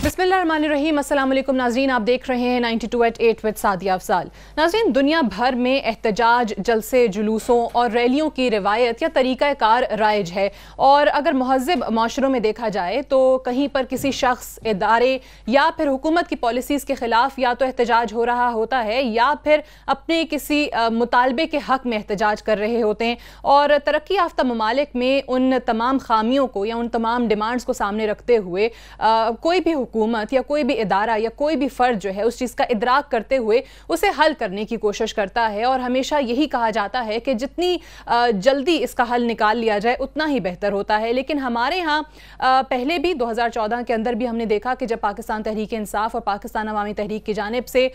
बिस्मिल्लाहिर्रहमानिर्रहीम, अस्सलाम वालेकुम नाज़रीन, आप देख रहे हैं 92@8 विद सादिया अफजाल। नाज़रीन, दुनिया भर में एहतजाज, जलसे, जुलूसों और रैलियों की रिवायत या तरीक़ाकार राइज है और अगर महज़ब माशरों में देखा जाए तो कहीं पर किसी शख्स, इदारे या फिर हुकूमत की पॉलिसीज़ के ख़िलाफ़ या तो एहतजाज हो रहा होता है या फिर अपने किसी मुतालबे के हक़ में एहतजाज कर रहे होते हैं। और तरक्की याफ्ता ममालिक में उन तमाम खामियों को या उन तमाम डिमांड्स को सामने रखते हुए कोई भी हुकूमत या कोई भी इदारा या कोई भी फ़र्द जो है उस चीज़ का इदराक करते हुए उसे हल करने की कोशिश करता है और हमेशा यही कहा जाता है कि जितनी जल्दी इसका हल निकाल लिया जाए उतना ही बेहतर होता है। लेकिन हमारे यहाँ पहले भी 2014 के अंदर भी हमने देखा कि जब पाकिस्तान तहरीक इंसाफ और पाकिस्तान अवामी तहरीक की जानिब से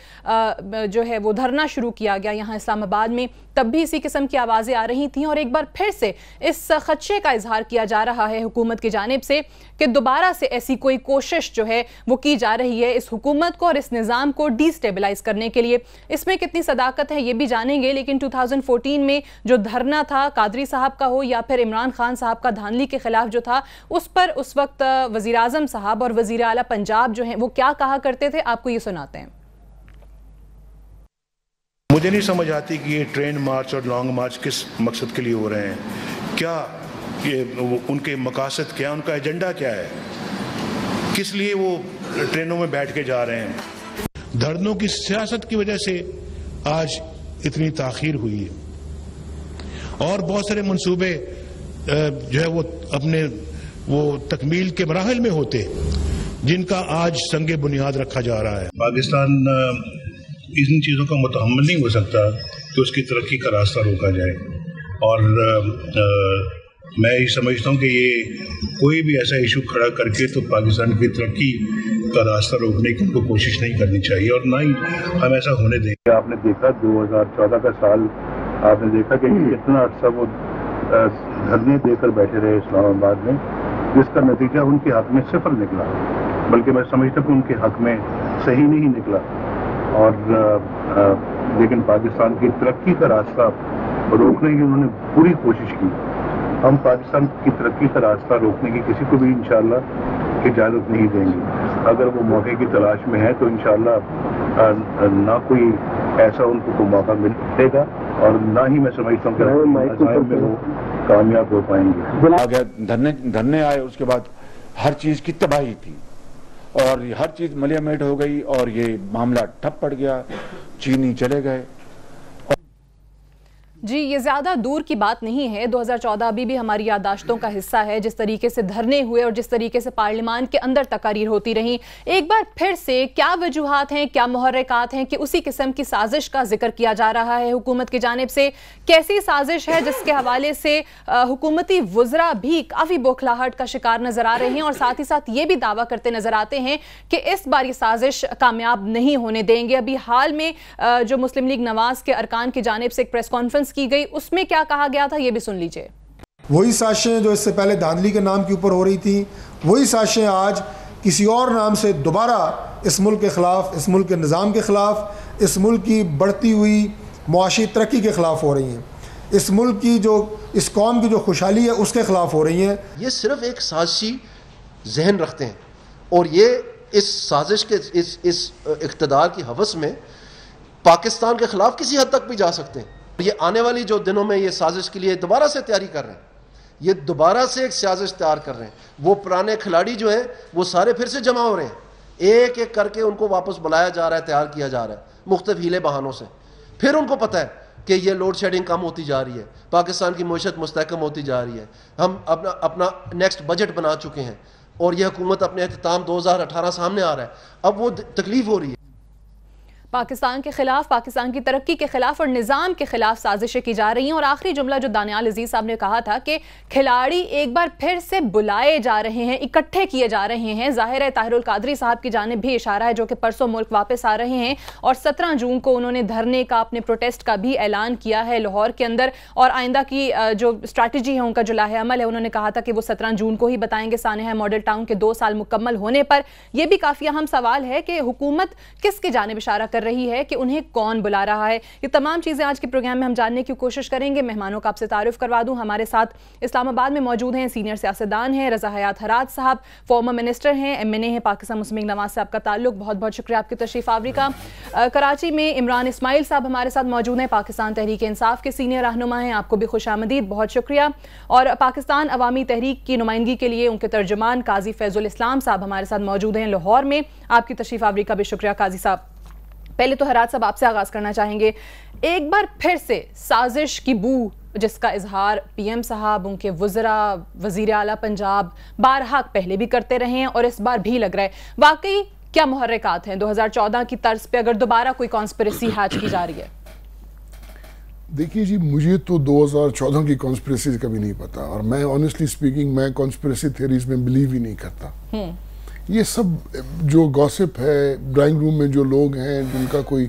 जो है वो धरना शुरू किया गया यहाँ इस्लामाबाद में, तब भी इसी किस्म की आवाज़ें आ रही थीं और एक बार फिर से इस खदशे का इजहार किया जा रहा है हुकूमत की जानिब से कि दोबारा से ऐसी कोई कोशिश जो है वो की जा रही है इस हुकूमत को और इस निज़ाम को डिस्टेबलाइज करने के लिए। इसमें कितनी सदाकत है ये भी जानेंगे, लेकिन 2014 में जो धरना था, कादरी साहब का हो या फिर इमरान खान साहब का धांधली के खिलाफ जो था, उस पर उस वक्त वज़ीर आज़म साहब और वज़ीर आला पंजाब जो हैं वो क्या कहा करते थे, आपको ये सुनाते हैं। मुझे नहीं समझ आती कि ये ट्रेन मार्च और लॉन्ग मार्च किस मकसद के लिए हो रहे हैं, क्या ये उनके मकासद क्या, उनका एजेंडा क्या है, किस लिए वो ट्रेनों में बैठ के जा रहे हैं। धरनों की सियासत की वजह से आज इतनी ताखीर हुई है और बहुत सारे मंसूबे जो है वो अपने वो तकमील के मराहल में होते जिनका आज संगे बुनियाद रखा जा रहा है। पाकिस्तान इन चीज़ों का मुतहम्मिल नहीं हो सकता कि उसकी तरक्की का रास्ता रोका जाए और मैं ये समझता हूँ कि ये कोई भी ऐसा इशू खड़ा करके तो पाकिस्तान की तरक्की का रास्ता रोकने की उनको कोशिश नहीं करनी चाहिए और ना ही हम ऐसा होने देंगे। आपने देखा 2014 का साल, आपने देखा कि कितना अर्सा वो धरने देकर बैठे रहे इस्लामाबाद में, जिसका नतीजा उनके हक में सिफर निकला, बल्कि मैं समझता हूँ उनके हक में सही नहीं निकला। और लेकिन पाकिस्तान की तरक्की का रास्ता रोकने की उन्होंने पूरी कोशिश की। हम पाकिस्तान की तरक्की का रास्ता रोकने की किसी को भी इंशाअल्लाह इजाज़त नहीं देंगे। अगर वो मौके की तलाश में है तो इंशाअल्लाह ना कोई ऐसा उनको मौका मिलेगा और ना ही मैं समझता हूँ कि वो कामयाब हो पाएंगे। धरने आए, उसके बाद हर चीज़ की तबाही थी और हर चीज़ मलियामेट हो गई और ये मामला ठप पड़ गया, चीनी चले गए। जी, ये ज़्यादा दूर की बात नहीं है। 2014 अभी भी हमारी याददाश्तों का हिस्सा है, जिस तरीके से धरने हुए और जिस तरीके से पार्लियामान के अंदर तकारीर होती रही। एक बार फिर से क्या वजूहात हैं, क्या मुहर्रिकात हैं कि उसी किस्म की साजिश का जिक्र किया जा रहा है हुकूमत की जानिब से। कैसी साजिश है जिसके हवाले से हुकूमती वुज़रा भी काफ़ी बौखलाहट का शिकार नजर आ रहे हैं और साथ ही साथ ये भी दावा करते नजर आते हैं कि इस बार ये साजिश कामयाब नहीं होने देंगे। अभी हाल में जो मुस्लिम लीग नवाज के अरकान की जानिब से एक प्रेस कॉन्फ्रेंस की गई, उसमें क्या कहा गया था ये भी सुन लीजिए। वही साजिशें जो इससे पहले धांधली के नाम के ऊपर हो रही थी, वही साजिशें आज किसी और नाम से दोबारा इस मुल्क के ख़िलाफ़, इस मुल्क के निज़ाम के ख़िलाफ़, इस मुल्क की बढ़ती हुई मुआशी तरक्की के ख़िलाफ़ हो रही हैं, इस मुल्क की जो, इस कौम की जो खुशहाली है उसके ख़िलाफ़ हो रही हैं। ये सिर्फ एक साजिशी जहन रखते हैं और ये इस साजिश के इस इक़्तिदार की हवस में पाकिस्तान के ख़िलाफ़ किसी हद तक भी जा सकते हैं। ये आने वाली जो दिनों में ये साजिश के लिए दोबारा से तैयारी कर रहे हैं, ये दोबारा से एक साजिश तैयार कर रहे हैं। वो पुराने खिलाड़ी जो हैं वो सारे फिर से जमा हो रहे हैं, एक एक करके उनको वापस बुलाया जा रहा है, तैयार किया जा रहा है मुख्तलिफ हीले बहानों से। फिर उनको पता है कि ये लोड शेडिंग कम होती जा रही है, पाकिस्तान की मईशत मुस्तहकम होती जा रही है, हम अपना नेक्स्ट बजट बना चुके हैं और यह हुकूमत अपने अख्ताम 2018 सामने आ रहा है, अब वो तकलीफ हो रही है। पाकिस्तान के खिलाफ, पाकिस्तान की तरक्की के खिलाफ और निज़ाम के खिलाफ साजिशें की जा रही हैं। और आखिरी जुमला जो दानियाल अजीज साहब ने कहा था कि खिलाड़ी एक बार फिर से बुलाए जा रहे हैं, इकट्ठे किए जा रहे हैं। जाहिर है ताहिरुल कादरी साहब की जानिब भी इशारा है, जो कि परसों मुल्क वापस आ रहे हैं और 17 जून को उन्होंने धरने का, अपने प्रोटेस्ट का भी ऐलान किया है लाहौर के अंदर। और आइंदा की जो स्ट्रैटेजी है, उनका जो लाहे अमल है, उन्होंने कहा था कि वो 17 जून को ही बताएंगे सानेहा मॉडल टाउन के 2 साल मुकम्मल होने पर। यह भी काफी अहम सवाल है कि हुकूमत किसकी जानिब इशारा कर रही है, कि उन्हें कौन बुला रहा है। ये तमाम चीजें आज के प्रोग्राम में हम जानने की कोशिश करेंगे। मेहमानों का आपसे तारुफ करवा दूं, हमारे साथ इस्लामाबाद में मौजूद हैं सीनियर सियासतदान हैं रजा हयात हराज साहब, फॉर्मर मिनिस्टर हैं, MNA हैं, पाकिस्तान मुस्लिम लीग नवाज से आपका ताल्लुक। बहुत बहुत शुक्रिया आपकी तशरीफ आवरी का। कराची में इमरान इस्माइल साहब हमारे साथ मौजूद हैं, पाकिस्तान तहरीक इंसाफ के सीनियर रहनुमा हैं, आपको भी खुशामदीद, बहुत शुक्रिया। और पाकिस्तान अवामी तहरीक की नुमाइंदगी के लिए उनके तर्जुमान काजी फैजुल इस्लाम साहब हमारे साथ मौजूद हैं लाहौर में, आपकी तशरीफ आवरी का भी शुक्रिया काजी साहब। पहले तो हराज साहब आपसे आगाज करना चाहेंगे, एक बार फिर से साजिश की बू जिसका इजहार PM साहब, उनके वज़रा, वज़ीर आला पंजाब बारहा पहले भी करते रहे हैं और इस बार भी लग रहा है, वाकई क्या मुहर्रिकात हैं 2014 की तर्ज पे अगर दोबारा कोई कॉन्स्पिरेसी हैच की जा रही है? देखिए जी, मुझे तो 2014 की कॉन्स्पिरेसी का भी नहीं पता, और मैं ऑनेस्टली स्पीकिंग मैं कॉन्स्पिरेसी थ्योरीज में बिलीव ही नहीं करता। ये सब जो गॉसिप है, ड्राइंग रूम में जो लोग हैं जिनका कोई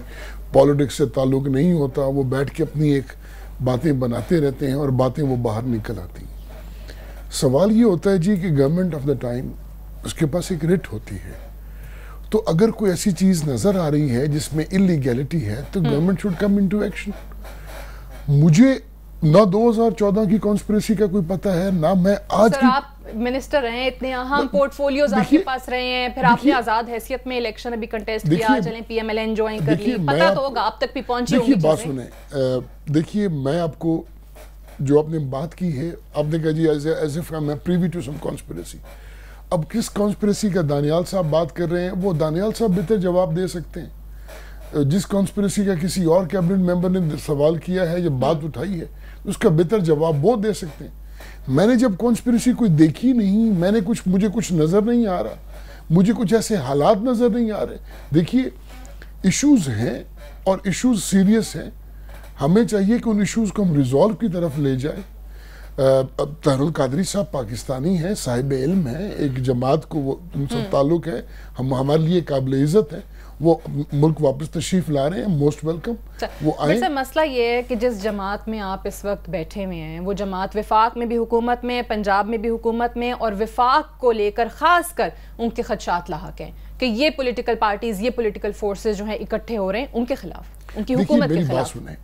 पॉलिटिक्स से ताल्लुक नहीं होता, वो बैठ के अपनी एक बातें बनाते रहते हैं और बातें वो बाहर निकल आती हैं। सवाल ये होता है जी कि गवर्नमेंट ऑफ द टाइम, उसके पास एक रिट होती है, तो अगर कोई ऐसी चीज नजर आ रही है जिसमें इलीगैलिटी है तो government should come into action. मुझे ना 2014 की कॉन्स्पिरेसी का कोई पता है, ना मैं आज सर, आप मिनिस्टर हैं, इतने अहम पोर्टफोलियोज आपके पास रहे हैं, फिर आपने आजाद हैसियत में इलेक्शन अभी कंटेस्ट किया, चलें PMLN ज्वाइन कर ली, पता तो होगा, आप तक भी पहुंची होगी। देखिए बात सुने, देखिए मैं आपको जो आपने बात की है, आपने कहा जी as if I am privy to some conspiracy. अब किस कॉन्स्पिरेसी का दानियाल साहब बात कर रहे हैं, वो दानियाल साहब बेहतर जवाब दे सकते हैं। जिस कॉन्स्पिरेसी का किसी और कैबिनेट मेंबर ने सवाल किया है या बात उठाई है, उसका बेहतर जवाब वो दे सकते हैं। मैंने जब कॉन्स्पिरेसी कोई देखी नहीं, मुझे कुछ नजर नहीं आ रहा, मुझे कुछ ऐसे हालात नजर नहीं आ रहे। देखिए इश्यूज हैं और इश्यूज सीरियस हैं, हमें चाहिए कि उन इश्यूज को हम रिजॉल्व की तरफ ले जाए। ताहिरुल कादरी साहब पाकिस्तानी हैं, साहिब इल्म हैं, एक जमात को वो उनसे ताल्लुक है, हम हमारे लिए काबिल इज्जत है, वो मुल्क वापस तशरीफ ला रहे हैं, मोस्ट वेलकम, वो आए। मसला ये है कि जिस जमात में आप इस वक्त बैठे हुए हैं, वो जमात विफाक में भी हुकूमत में, पंजाब में भी हुकूमत में, और विफाक को लेकर खास कर उनके खदशात लाहक हैं कि ये पॉलिटिकल पार्टीज, ये पॉलिटिकल फोर्सेस जो हैं इकट्ठे हो रहे हैं उनके खिलाफ, उनकी हुकूमत के खिलाफ। सुने,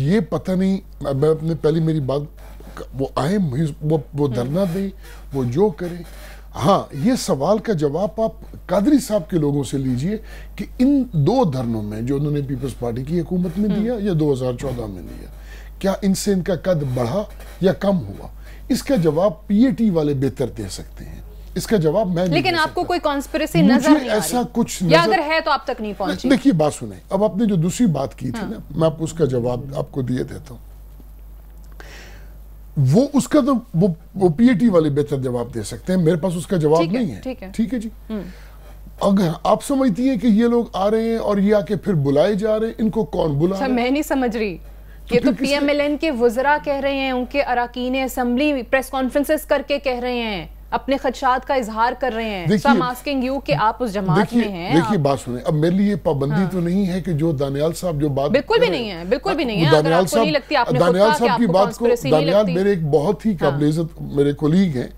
ये पता नहीं, मैं अपने पहली मेरी बात, वो आए, वो धरना दें, वो जो करें। हाँ, ये सवाल का जवाब आप कादरी साहब के लोगों से लीजिए कि इन 2 धरनों में जो उन्होंने पीपल्स पार्टी की हुकूमत में दिया या 2014 में दिया, क्या इनसे इनका कद बढ़ा या कम हुआ? इसका जवाब PAT वाले बेहतर दे सकते हैं, इसका जवाब मैं नहीं। लेकिन आपको कोई कॉन्स्पिरेसी नजर नहीं आ रही, ऐसा कुछ या अगर है तो आप तक नहीं पहुंची। देखिए बात सुने, अब आपने जो दूसरी बात की थी ना, मैं आपको उसका जवाब आपको दिए देता हूँ। वो उसका तो वो PAT वाले बेहतर जवाब दे सकते हैं, मेरे पास उसका जवाब नहीं है। ठीक है जी। अगर आप समझती हैं कि ये लोग आ रहे हैं और ये आके फिर बुलाए जा रहे हैं, इनको कौन बुला रहा है? मैं नहीं समझ रही। ये तो PMLN के वज़रा कह रहे हैं, उनके अरकान असेंबली प्रेस कॉन्फ्रेंसेस करके कह रहे हैं, अपने खदशात का इजहार कर रहे हैं। So I'm asking you कि आप उस जमात में हैं। देखिए बात सुने, अब मेरे लिए पाबंदी तो नहीं है कि जो दानियाल साहब जो बात बिल्कुल भी नहीं है, बिल्कुल भी नहीं है। अगर आपको नहीं लगती, आपने खुद कहा कि आपको कॉन्स्पिरेसी नहीं लगती। दानियाल मेरे एक बहुत ही काबिल इज्जत मेरे कोलीग हैं,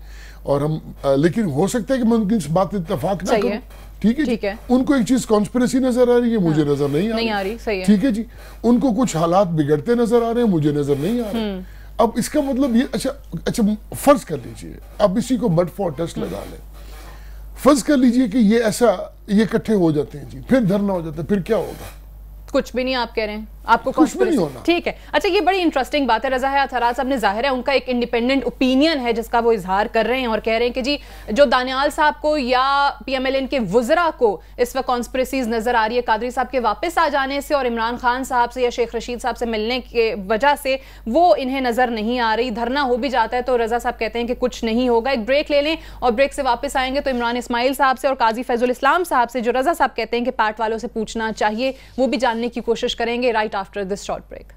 और हम लेकिन हो सकता है कि मैं उनकी बात इत्तेफाक ना करूं। ठीक है, उनको एक चीज कॉन्स्पिरेसी नजर आ रही है, मुझे नजर नहीं आ रही। सही है, ठीक है जी। उनको कुछ हालात बिगड़ते नजर आ रहे हैं, मुझे नजर नहीं आ रहे। अब इसका मतलब ये, अच्छा फर्ज कर लीजिए, अब इसी को बट फॉर टेस्ट लगा लें, फर्ज कर लीजिए कि ये ऐसा, ये इकट्ठे हो जाते हैं जी, फिर धरना हो जाता है, फिर क्या होगा? कुछ भी नहीं आप कह रहे हैं, आपको कॉन्स्पिरेसी ठीक है। अच्छा, ये बड़ी इंटरेस्टिंग बात है। रज़ा हयात हराज साहब ने, जाहिर है उनका एक इंडिपेंडेंट ओपिनियन है जिसका वो इजहार कर रहे हैं और कह रहे हैं कि जी जो दानियाल साहब को या PMLN के वुज़रा को इस वक्त कॉन्स्पिरेसीज नजर आ रही है कादरी साहब के वापस आ जाने से और इमरान खान साहब से या शेख रशीद साहब से मिलने के वजह से, वो इन्हें नजर नहीं आ रही। धरना हो भी जाता है तो रज़ा साहब कहते हैं कि कुछ नहीं होगा। एक ब्रेक ले लें और ब्रेक से वापस आएंगे तो इमरान इस्माइल साहब से और काजी फैजुल इस्लाम साहब से, जो रज़ा साहब कहते हैं कि पैट वालों से पूछना चाहिए, वो भी जानने की कोशिश करेंगे right after this short break.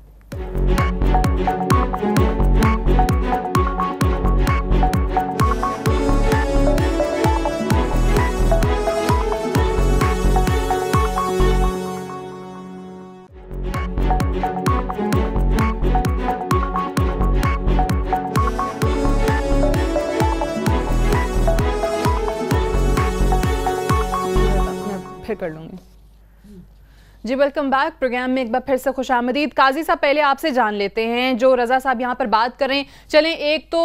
फिर कर लूंगी जी। वेलकम बैक प्रोग्राम में एक बार फिर से खुशामदीद। काजी साहब, पहले आपसे जान लेते हैं, जो रज़ा साहब यहाँ पर बात करें, चलें एक तो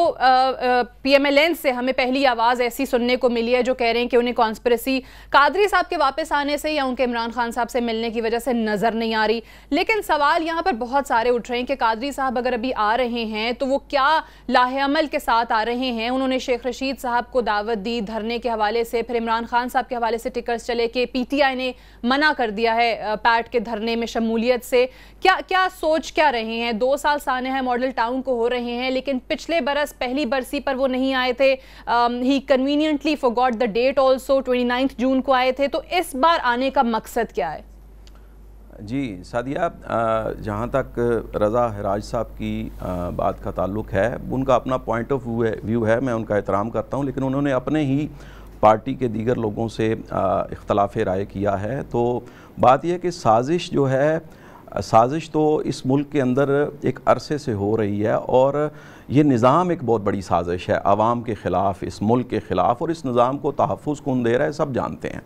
PMLN से हमें पहली आवाज़ ऐसी सुनने को मिली है जो कह रहे हैं कि उन्हें कॉन्स्पिरेसी कादरी साहब के वापस आने से या उनके इमरान खान साहब से मिलने की वजह से नज़र नहीं आ रही। लेकिन सवाल यहाँ पर बहुत सारे उठ रहे हैं कि कादरी साहब अगर अभी आ रहे हैं तो वो क्या लाहेअमल के साथ आ रहे हैं। उन्होंने शेख रशीद साहब को दावत दी धरने के हवाले से, फिर इमरान खान साहब के हवाले से टिकट्स चले कि PTI ने मना कर दिया है पैट के धरने में शमूलियत से। क्या सोच क्या रहे हैं? 2 साल साने हैं मॉडल टाउन को हो रहे हैं, लेकिन पिछले बरस पहली बरसी पर वो नहीं आए थे। He conveniently forgot the date also, 29 जून को आए थे। तो इस बार आने का मकसद क्या है? जी सादिया, जहाँ तक रज़ा हराज साहब की बात का ताल्लुक़ है, उनका अपना पॉइंट ऑफ व्यू है, मैं उनका एहतराम करता हूँ, लेकिन उन्होंने अपने ही पार्टी के दीगर लोगों से इख्तलाफ राय किया है। तो बात यह है कि साजिश जो है, साजिश तो इस मुल्क के अंदर एक अरसे से हो रही है और ये निज़ाम एक बहुत बड़ी साजिश है आवाम के ख़िलाफ़, इस मुल्क के ख़िलाफ़, और इस निज़ाम को तहफ़्फ़ुज़ कौन दे रहा है सब जानते हैं।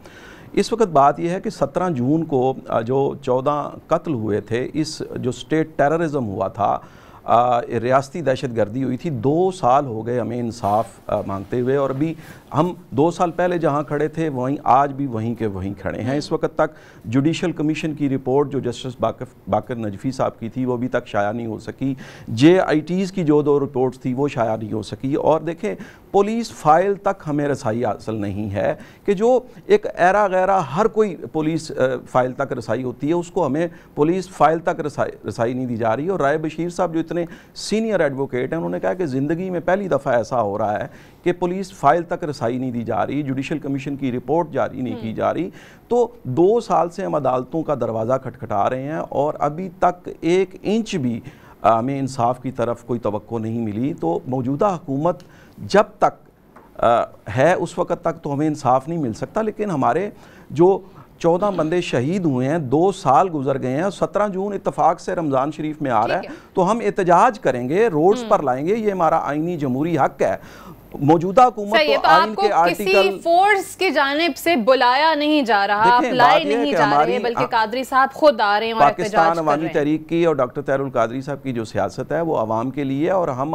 इस वक्त बात यह है कि 17 जून को जो 14 कत्ल हुए थे, इस जो स्टेट टेररिज्म हुआ था, रियासती दहशत गर्दी हुई थी, 2 साल हो गए हमें इंसाफ मांगते हुए, और अभी हम 2 साल पहले जहां खड़े थे वहीं आज भी वहीं के वहीं खड़े हैं। इस वक्त तक जुडिशल कमीशन की रिपोर्ट जो जस्टिस बाकर नजफी साहब की थी वो अभी तक शाया नहीं हो सकी। JITs की जो 2 रिपोर्ट्स थी वो शाया नहीं हो सकी। और देखें, पुलिस फाइल तक हमें रसाई हासिल नहीं है कि जो एक एरा गैरा हर कोई पुलिस फाइल तक रसाई होती है, उसको हमें पुलिस फाइल तक रसाई नहीं दी जा रही। और राय बशीर साहब जो इतने सीनियर एडवोकेट हैं, उन्होंने कहा कि ज़िंदगी में पहली दफ़ा ऐसा हो रहा है कि पुलिस फाइल तक रसाई नहीं दी जा रही, जुडिशल कमीशन की रिपोर्ट जारी नहीं की जा रही। तो 2 साल से हम अदालतों का दरवाज़ा खटखटा रहे हैं और अभी तक 1 इंच भी हमें इंसाफ की तरफ कोई तवक्को नहीं मिली। तो मौजूदा हुकूमत जब तक है उस वक़्त तक तो हमें इंसाफ नहीं मिल सकता। लेकिन हमारे जो 14 बंदे शहीद हुए हैं, 2 साल गुजर गए हैं, 17 जून इत्तफाक से रमज़ान शरीफ में आ रहा है, तो हम एहतजाज करेंगे, रोड्स पर लाएंगे, ये हमारा आईनी जमहूरी हक है। मौजूदा हुकूमत तो आइन के आर्टिकल फोर्स की जानिब से बुलाया नहीं जा रहा, आप लाए नहीं जा रहे, बल्कि कादरी साहब खुद आ रहे हैं और पाकिस्तान अवामी तहरीक की और डॉक्टर तहरुल कादरी साहब की जो सियासत है वो आवाम के लिए, और हम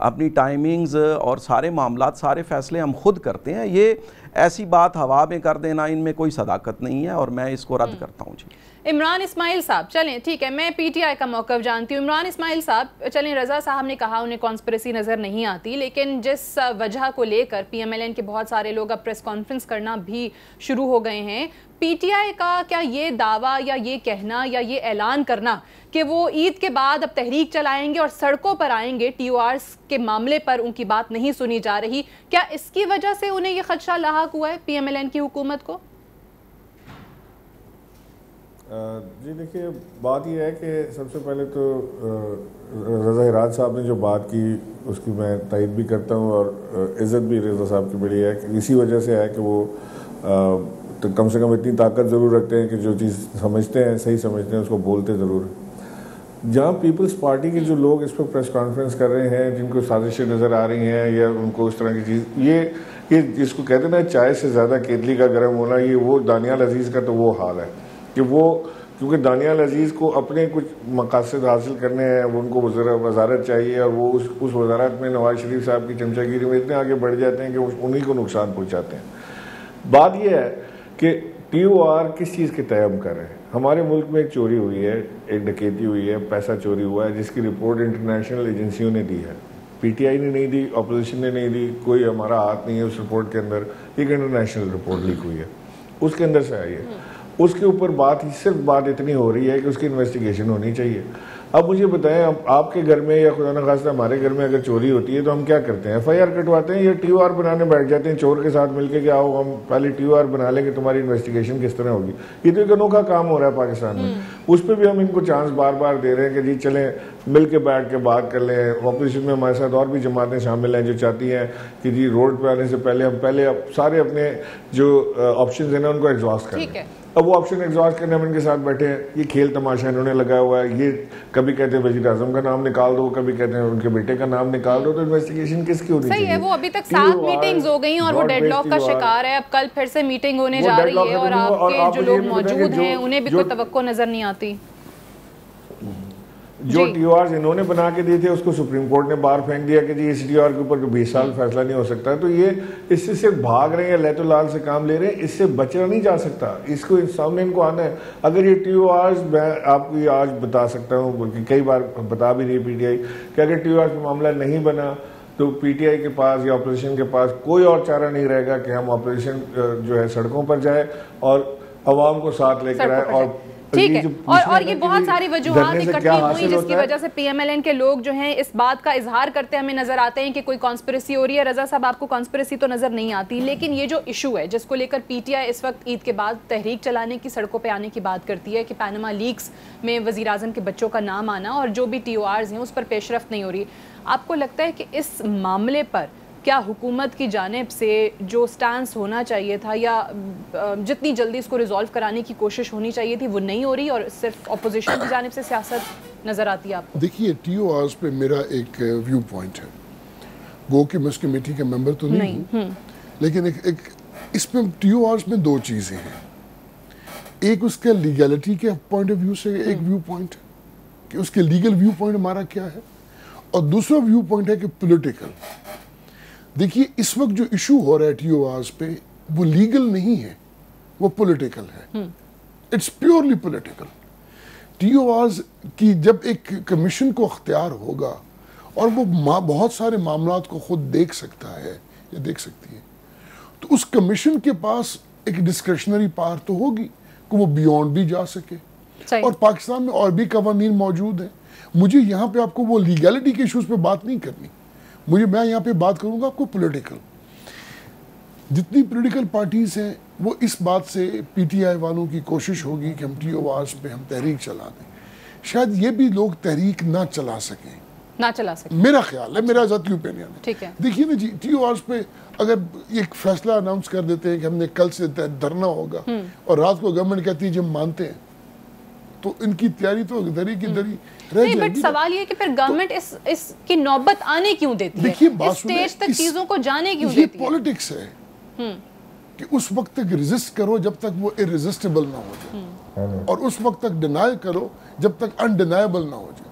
अपनी टाइमिंग्स और सारे मामलात, सारे फैसले हम खुद करते हैं। ये ऐसी बात हवा में कर देना, इनमें कोई सदाकत नहीं है और मैं इसको रद्द करता हूँ। जी इमरान इस्माइल साहब, चलें ठीक है, मैं PTI का मौक़िफ़ जानती हूँ। इमरान इस्माइल साहब, चलें, रज़ा साहब ने कहा उन्हें कॉन्स्पिरेसी नज़र नहीं आती, लेकिन जिस वजह को लेकर PMLN के बहुत सारे लोग अब प्रेस कॉन्फ्रेंस करना भी शुरू हो गए हैं, PTI का क्या ये दावा या ये कहना या ये ऐलान करना कि वो ईद के बाद अब तहरीक चलाएंगे और सड़कों पर आएंगे, TORs के मामले पर उनकी बात नहीं सुनी जा रही, क्या इसकी वजह से उन्हें ये खदशा लाहक हुआ है PMLN की हुकूमत को? जी देखिए, बात यह है कि सबसे पहले तो रज़ा हराज साहब ने जो बात की उसकी मैं तायद भी करता हूँ और इज़्ज़त भी रज़ा साहब की बड़ी है कि इसी वजह से है कि वो तो कम से कम इतनी ताकत ज़रूर रखते हैं कि जो चीज़ समझते हैं, सही समझते हैं, उसको बोलते ज़रूर हैं। जहाँ पीपल्स पार्टी के जो लोग इस पर प्रेस कॉन्फ्रेंस कर रहे हैं, जिनको साजिशें नज़र आ रही हैं या उनको उस तरह की चीज़, ये जिसको कहते हैं ना चाय से ज़्यादा केतली का गर्म होना, ये वो दानियाल अजीज़ का तो वो हाल है कि वो, क्योंकि दानियाल अजीज़ को अपने कुछ मकासद हासिल करने हैं, वो उनको वजारत चाहिए और वो उस वजारत में नवाज शरीफ साहब की चमचागिरी में इतने आगे बढ़ जाते हैं कि उन्हीं को नुकसान पहुँचाते हैं। बात यह है कि TOR किस चीज़ के तयम कर रहे हैं। हमारे मुल्क में एक चोरी हुई है, एक डकैती हुई है, पैसा चोरी हुआ है, जिसकी रिपोर्ट इंटरनेशनल एजेंसियों ने दी है। पीटीआई ने नहीं दी, ऑपोजिशन ने नहीं दी, कोई हमारा हाथ नहीं है उस रिपोर्ट के अंदर। एक इंटरनेशनल रिपोर्ट लीक हुई है, उसके अंदर से आई है। उसके ऊपर सिर्फ बात इतनी हो रही है कि उसकी इन्वेस्टिगेशन होनी चाहिए। अब मुझे बताएं, आपके घर में या खुदा न खास्ता हमारे घर में अगर चोरी होती है तो हम क्या करते हैं? एफआईआर कटवाते हैं या टीओआर बनाने बैठ जाते हैं चोर के साथ मिलकर कि आओ हम पहले टीओआर बना लेंगे, तुम्हारी इन्वेस्टिगेशन किस तरह होगी। ये तो एक अनोखा काम हो रहा है पाकिस्तान में। उस पर भी हम इनको चांस बार बार दे रहे हैं कि जी चलें मिल के बैठ के बात कर लें। ऑपोजिशन में हमारे साथ और भी जमातें शामिल हैं जो चाहती हैं कि जी रोड पर आने से पहले हम सारे अपने जो ऑप्शन है ना उनको एग्जॉस्ट कर लें। अब वो ऑप्शन एग्जॉस्ट करने हम इनके साथ बैठे हैं। ये खेल तमाशा इन्होंने लगाया हुआ है। ये कभी कहते हैं वज़ीर आज़म का नाम निकाल दो, कभी कहते हैं उनके बेटे का नाम निकाल दो। तो इन्वेस्टिगेशन किसकी होनी चाहिए? सही है, वो अभी तक 7 मीटिंग्स हो गई और वो डेडलॉक का शिकार है। अब कल फिर से मीटिंग होने जा रही है और आपके जो लोग मौजूद हैं उन्हें भी कोई तवक्को नजर नहीं आती। जो टीओआर इन्होंने बना के दिए थे उसको सुप्रीम कोर्ट ने बाहर फेंक दिया कि जी इस टीओआर के ऊपर 20 साल फैसला नहीं हो सकता। तो ये इससे सिर्फ भाग रहे हैं, लैतो लाल से काम ले रहे हैं, इससे बचना नहीं जा सकता। इसको सामने इनको आना है। अगर ये टीओआर मैं आपको आज बता सकता हूँ बल्कि कई बार बता भी रही पीटीआई कि अगर टीओआर का मामला नहीं बना तो पीटीआई के पास या अपोजिशन के पास कोई और चारा नहीं रहेगा कि हम अपोजिशन जो है सड़कों पर जाए और अवाम को साथ लेकर आए। और ठीक है, और ये बहुत सारी वजूहात इकट्ठी हुई जिसकी वजह से पीएमएलएन के लोग जो हैं इस बात का इजहार करते हमें नजर आते हैं कि कोई कॉन्स्पिरेसी हो रही है। रजा साहब, आपको कॉन्स्पिरेसी तो नजर नहीं आती, लेकिन ये जो इशू है जिसको लेकर पीटीआई इस वक्त ईद के बाद तहरीक चलाने की, सड़कों पे आने की बात करती है कि पैनामा लीक्स में वजीर आजम के बच्चों का नाम आना और जो भी टीओआर्स हैं उस पर पेशरफ्त नहीं हो रही, आपको लगता है कि इस मामले पर क्या हुकूमत की जानिब से जो स्टांस होना चाहिए था या जितनी जल्दी इसको रिजॉल्व कराने की कोशिश होनी चाहिए थी वो नहीं हो रही और सिर्फ अपोजिशन की जानिब से सियासत नज़र आती है आपको? देखिए, टीओआर्स पे मेरा एक व्यू पॉइंट है। वो कि मैं उस कमेटी का मेंबर तो नहीं हूँ, लेकिन एक इसमें टीओआर्स में 2 चीज़ें हैं। एक उसके लीगैलिटी के पॉइंट ऑफ व्यू से एक व्यू पॉइंट है कि उसके लीगल व्यू पॉइंट हमारा क्या है, और दूसरा व्यू पॉइंट है कि पॉलिटिकल। देखिए, इस वक्त जो इशू हो रहा है टीओआर्स पे वो लीगल नहीं है, वो पॉलिटिकल है। It's purely political. टीओआर्स की जब एक कमीशन को अख्तियार होगा और वो बहुत सारे मामलात को खुद देख सकता है या देख सकती है, तो उस कमीशन के पास एक डिस्क्रिशनरी पावर तो होगी कि वो बियॉन्ड भी जा सके। और पाकिस्तान में और भी कवानीन मौजूद हैं। मुझे यहाँ पे आपको वो लीगैलिटी के इशूज पे बात नहीं करनी, मैं यहाँ पे बात करूँगा आपको पॉलिटिकल। जितनी पॉलिटिकल पार्टीज हैं वो इस बात से पीटीआई वालों की कोशिश होगी कि हम टीओआर्स पे हम तहरीक चला दें। शायद ये भी लोग तहरीक ना चला सकें, मेरा ख्याल है, मेरा ज़ाती ओपिनियन है। ठीक है, देखिए ना जी, टीओआर्स पे अगर एक फैसला अनाउंस कर देते हैं कि हमने कल से धरना होगा और रात को गवर्नमेंट कहती है जब मानते हैं, तो इनकी तैयारी तो दरी की दरी रह जाएगी। बट सवाल ये कि फिर गवर्नमेंट इसकी नौबत आने क्यों देती है? देखिए, इस स्टेज तक चीजों को जाने क्यों देती है? ये पॉलिटिक्स है कि उस वक्त तक रेजिस्ट करो जब तक वो इररेजिस्टेबल ना हो जाए, और उस वक्त तक डिनाई करो जब तक अनडिनाएबल ना हो जाए।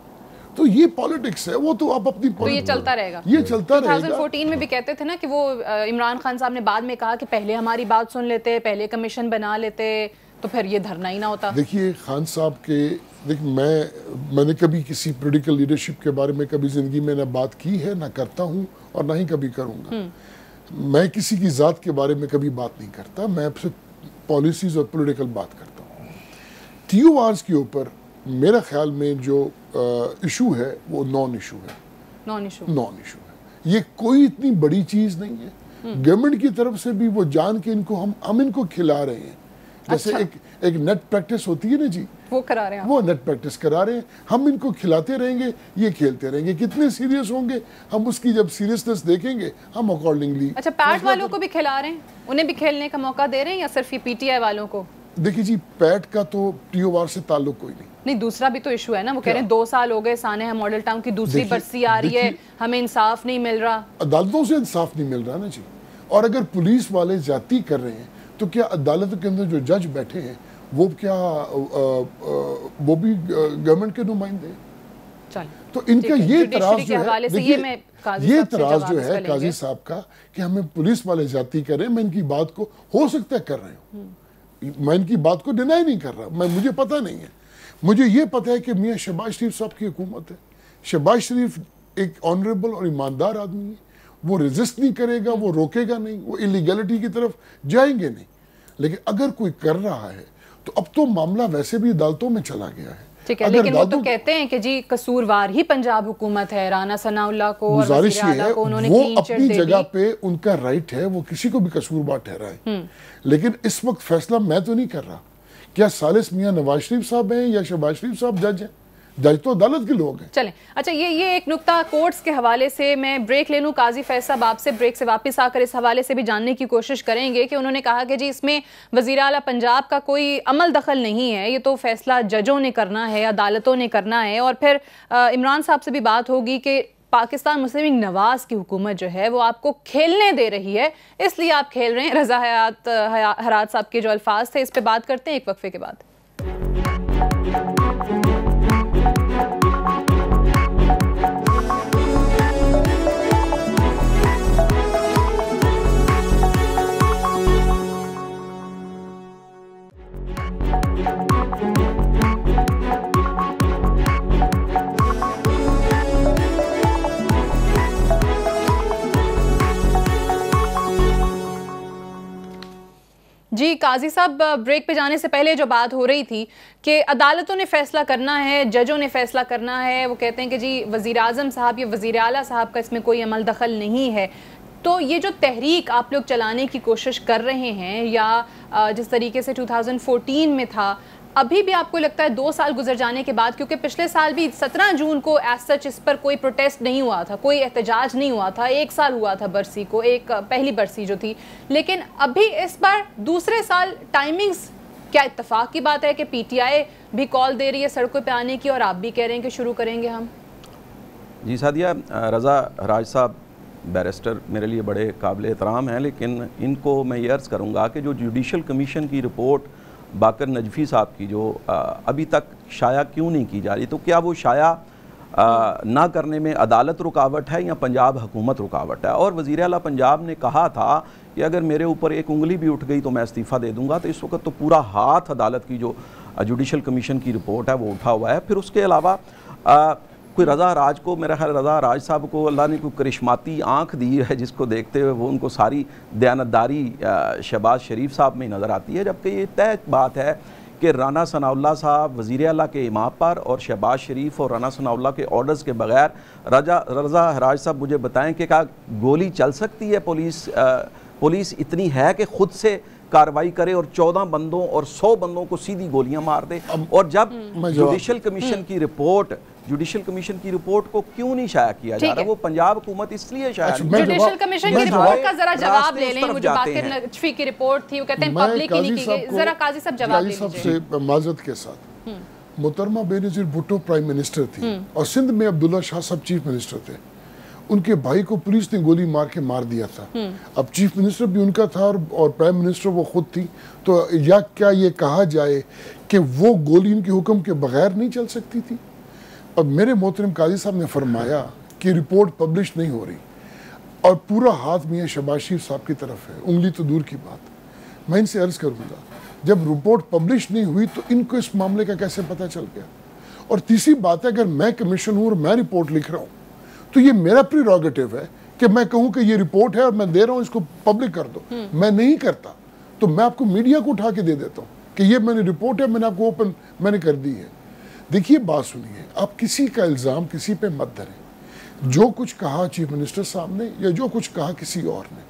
तो ये पॉलिटिक्स है, वो तो आप अपनी तो ये चलता रहेगा, ये चलता रहेगा। 2014 में भी कहते थे ना कि वो इमरान खान साहब ने बाद में कहा कि पहले हमारी बात सुन लेते, पहले कमीशन बना लेते तो फिर ये धरना ही ना होता। देखिए, खान साहब के मैंने कभी किसी पॉलिटिकल लीडरशिप के बारे में कभी जिंदगी में ना बात की है, ना करता हूँ और ना ही कभी करूँगा। मैं किसी की ज़ात के बारे में कभी बात नहीं करता, मैं सिर्फ पॉलिसीज और पॉलिटिकल बात करता हूँ। टीओआर्स के ऊपर मेरा ख्याल में जो इशू है वो नॉन इशू है। ये कोई इतनी बड़ी चीज़ नहीं है। गवर्नमेंट की तरफ से भी वो जान के इनको हम इनको खिला रहे हैं। जैसे एक नेट प्रैक्टिस होती है ना जी, वो करा रहे हैं, वो नेट प्रैक्टिस करा रहे हैं। हम इनको खिलाते रहेंगे, ये खेलते रहेंगे। कितने सीरियस होंगे हम उसकी जब सीरियसनेस देखेंगे हम अकॉर्डिंगली। अच्छा, पैट वालों को भी खिला रहे हैं, उन्हें भी खेलने का मौका दे रहे हैं या सिर्फ ये पीटीआई वालों को? देखिए जी, पैट का तो टीओआर से ताल्लुक कोई नहीं। दूसरा भी तो इशू है ना, वो कह रहे हैं 2 साल हो गए सानेहा मॉडल टाउन की दूसरी बरसी आ रही है, हमें इंसाफ नहीं मिल रहा, अदालतों से इंसाफ नहीं मिल रहा ना जी। और अगर पुलिस वाले ज्यादती कर रहे हैं तो क्या अदालत के अंदर जो जज बैठे हैं वो क्या वो भी गवर्नमेंट के नुमाइंदे? तो इनका ये तराज जो है, देखिए ये तराज जो है काजी साहब का कि हमें पुलिस वाले जाती करें, मैं इनकी बात को हो सकता है कर रहे हूँ, मैं इनकी बात को डिनाई नहीं कर रहा, मुझे पता नहीं है, मुझे ये पता है कि मियाँ शहबाज शरीफ साहब की हुकूमत है। शहबाज शरीफ एक ऑनरेबल और ईमानदार आदमी है, वो रेजिस्ट नहीं करेगा, वो रोकेगा नहीं, वो इलीगैलिटी की तरफ जाएंगे नहीं। लेकिन अगर कोई कर रहा है तो अब तो मामला वैसे भी अदालतों में चला गया है। ठीक है, लेकिन वो तो कहते हैं कि जी कसूरवार ही पंजाब हुकूमत है, राना सनाउल्लाह को और गुजारिश ये है, वो अपनी जगह पे उनका राइट है, वो किसी को भी कसूरवार ठहराए। लेकिन इस वक्त फैसला मैं तो नहीं कर रहा, क्या सालिस मियां नवाज शरीफ साहब हैं या शहबाज शरीफ साहब जज हैं? जज तो अदालत के लोग हैं। चलें, अच्छा ये एक नुक्ता कोर्ट्स के हवाले से मैं ब्रेक ले लूं। काजी फैज साहब आपसे ब्रेक से वापस आकर इस हवाले से भी जानने की कोशिश करेंगे कि उन्होंने कहा कि जी इसमें वज़ीर आला पंजाब का कोई अमल दखल नहीं है, ये तो फैसला जजों ने करना है, अदालतों ने करना है। और फिर इमरान साहब से भी बात होगी कि पाकिस्तान मुस्लिम लीग नवाज की हुकूमत जो है वो आपको खेलने दे रही है, इसलिए आप खेल रहे हैं। रज़ा हराज साहब के जो अल्फाज थे, इस पर बात करते हैं एक वक्फे के बाद। जी काजी साहब, ब्रेक पे जाने से पहले जो बात हो रही थी कि अदालतों ने फैसला करना है, जजों ने फैसला करना है, वो कहते हैं कि जी वज़ीर आज़म साहब या वज़ीर आला साहब का इसमें कोई अमल दखल नहीं है। तो ये जो तहरीक आप लोग चलाने की कोशिश कर रहे हैं या जिस तरीके से 2014 में था, अभी भी आपको लगता है 2 साल गुजर जाने के बाद, क्योंकि पिछले साल भी 17 जून को एज सच इस पर कोई प्रोटेस्ट नहीं हुआ था, कोई एहतजाज नहीं हुआ था, 1 साल हुआ था बरसी को, एक पहली बरसी जो थी, लेकिन अभी इस बार दूसरे साल टाइमिंग्स, क्या इत्तेफाक की बात है कि पीटीआई भी कॉल दे रही है सड़कों पे आने की और आप भी कह रहे हैं कि शुरू करेंगे हम? जी सादिया, रज़ा हराज साहब बैरिस्टर मेरे लिए बड़े काबिल एहतराम हैं, लेकिन इनको मैं ये अर्ज़ करूँगा कि जो जुडिशल कमीशन की रिपोर्ट बाकर नजफी साहब की जो अभी तक शाया क्यों नहीं की जा रही, तो क्या वो शाया ना करने में अदालत रुकावट है या पंजाब हुकूमत रुकावट है? और वज़ीर आला पंजाब ने कहा था कि अगर मेरे ऊपर एक उंगली भी उठ गई तो मैं इस्तीफ़ा दे दूंगा। तो इस वक्त तो पूरा हाथ अदालत की जो जुडिशल कमीशन की रिपोर्ट है वो उठा हुआ है। फिर उसके अलावा कोई रज़ा हराज को, मेरा ख्याल रज़ा हराज साहब को अल्लाह ने कोई करिश्माती आँख दी है जिसको देखते हुए वो उनको सारी दयानतदारी शहबाज शरीफ साहब में नज़र आती है, जबकि ये तय बात है कि राना सनाउल्लाह साहब वज़ीर आला के इमाम पर और शहबाज शरीफ और राना सनाउल्लाह के ऑर्डर्स के बगैर रज़ा हराज साहब मुझे बताएं कि क्या गोली चल सकती है? पुलिस इतनी है कि खुद से कार्रवाई करे और 14 बंदों और 100 बंदों को सीधी गोलियां मार दे? और जब जुडिशल कमीशन की रिपोर्ट को क्यों नहीं शाया किया जा रहा? वो पंजाब हुकूमत इसलिए शाया जुडिशल कमीशन की रिपोर्ट का जरा जवाब ले लें। वो जो बाकर नजफी की रिपोर्ट थी वो कहते हैं पब्लिक ही नहीं की गई, जरा काजी साहब जवाब दे लीजिए। माजरत के साथ, मोहतरमा बेनज़ीर भुट्टो प्राइम मिनिस्टर थी और सिंध में अब्दुल्ला शाह साहब चीफ मिनिस्टर थे। उनके भाई को पुलिस ने गोली मार के मार दिया था। अब चीफ मिनिस्टर भी उनका था और प्राइम मिनिस्टर वो खुद थी, तो या क्या ये कहा जाए कि वो गोली उनके हुक्म के बगैर नहीं चल सकती थी? और मेरे मोहतरम काजी साहब ने फरमाया कि रिपोर्ट पब्लिश नहीं हो रही और पूरा हाथ मियाँ शहबाज शरीफ साहब की तरफ है, उंगली तो दूर की बात। मैं इनसे अर्ज करूँगा, जब रिपोर्ट पब्लिश नहीं हुई तो इनको इस मामले का कैसे पता चल गया? और तीसरी बात है, अगर मैं कमीशन हूँ और मैं रिपोर्ट लिख रहा हूँ तो ये मेरा प्रीरोगेटिव है कि मैं कहूँ कि ये रिपोर्ट है और मैं दे रहा हूँ, इसको पब्लिक कर दो। मैं नहीं करता तो मैं आपको मीडिया को उठा के दे देता हूँ कि ये मैंने रिपोर्ट है, मैंने आपको ओपन मैंने कर दी है। देखिए बात सुनिए, आप किसी का इल्ज़ाम किसी पे मत धरें। जो कुछ कहा चीफ मिनिस्टर साहब ने या जो कुछ कहा किसी और ने,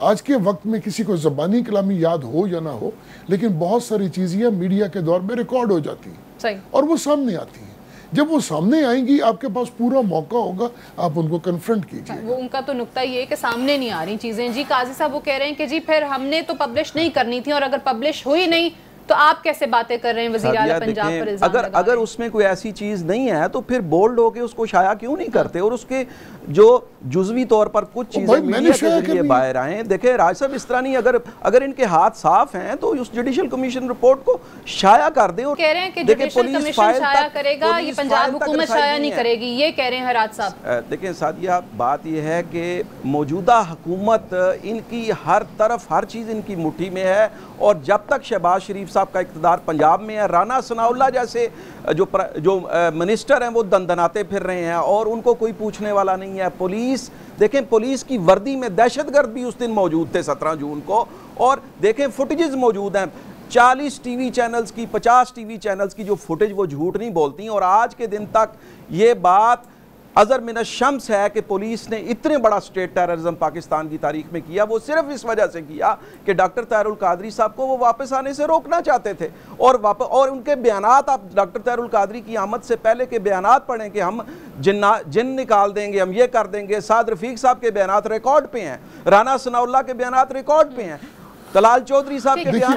आज के वक्त में किसी को ज़बानी कलामी याद हो या ना हो, लेकिन बहुत सारी चीज़ें मीडिया के दौर में रिकॉर्ड हो जाती हैं और वो सामने आती हैं। जब वो सामने आएंगी आपके पास पूरा मौका होगा, आप उनको कन्फ्रंट कीजिए। वो उनका तो नुक्ता ये है कि सामने नहीं आ रही चीज़ें। जी काजी साहब वो कह रहे हैं कि जी फिर हमने तो पब्लिश नहीं करनी थी और अगर पब्लिश हुई नहीं तो आप कैसे बातें कर रहे हैं वज़ीर आला पंजाब पर इल्जाम लगा रहे हैं? अगर उसमें कोई ऐसी चीज नहीं है तो फिर बोल्ड होके उसको शाया क्यों नहीं करते, और उसके जो जुज़वी तौर पर कुछ चीजें मीडिया के जरिए बाहर आए। देखें राज साहब, इस तरह नहीं, अगर इनके हाथ साफ हैं तो उस जुडिशल कमीशन रिपोर्ट को शाया कर दे। और कह रहे हैं कि जुडिशल कमीशन शाया करेगा, ये पंजाब हुकूमत शाया नहीं करेगी, ये कह रहे हैं राज साहब। देखिए सादिया, बात यह है कि मौजूदा हुकूमत इनकी हर तरफ हर चीज़ इनकी मुट्ठी में है, और जब तक शहबाज शरीफ साहब का इक़्तिदार पंजाब में है, राना सनाउल्लाह जैसे जो मिनिस्टर हैं वो दंदनाते फिर रहे हैं और उनको कोई पूछने वाला नहीं है। पुलिस देखें, पुलिस की वर्दी में दहशतगर्द भी उस दिन मौजूद थे 17 जून को, और देखें फुटेजेस मौजूद हैं 40 टीवी चैनल्स की, 50 टीवी चैनल्स की जो फुटेज, वो झूठ नहीं बोलती। और आज के दिन तक ये बात अज़र मिन शम्स है कि पुलिस ने इतने बड़ा स्टेट टेररिज्म पाकिस्तान की तारीख में किया, वो सिर्फ इस वजह से किया कि डॉक्टर तारुल कादरी साहब को वो वापस आने से रोकना चाहते थे। और उनके बयानात, आप डॉक्टर तारुल कादरी की आमद से पहले के बयानात पढ़ें कि हम जिन निकाल देंगे, हम ये कर देंगे। साद रफीक साहब के बयानात रिकॉर्ड पे हैं, राना सनाउल्लाह के बयानात रिकॉर्ड पे हैं, तलाल चौधरी साहब के बयान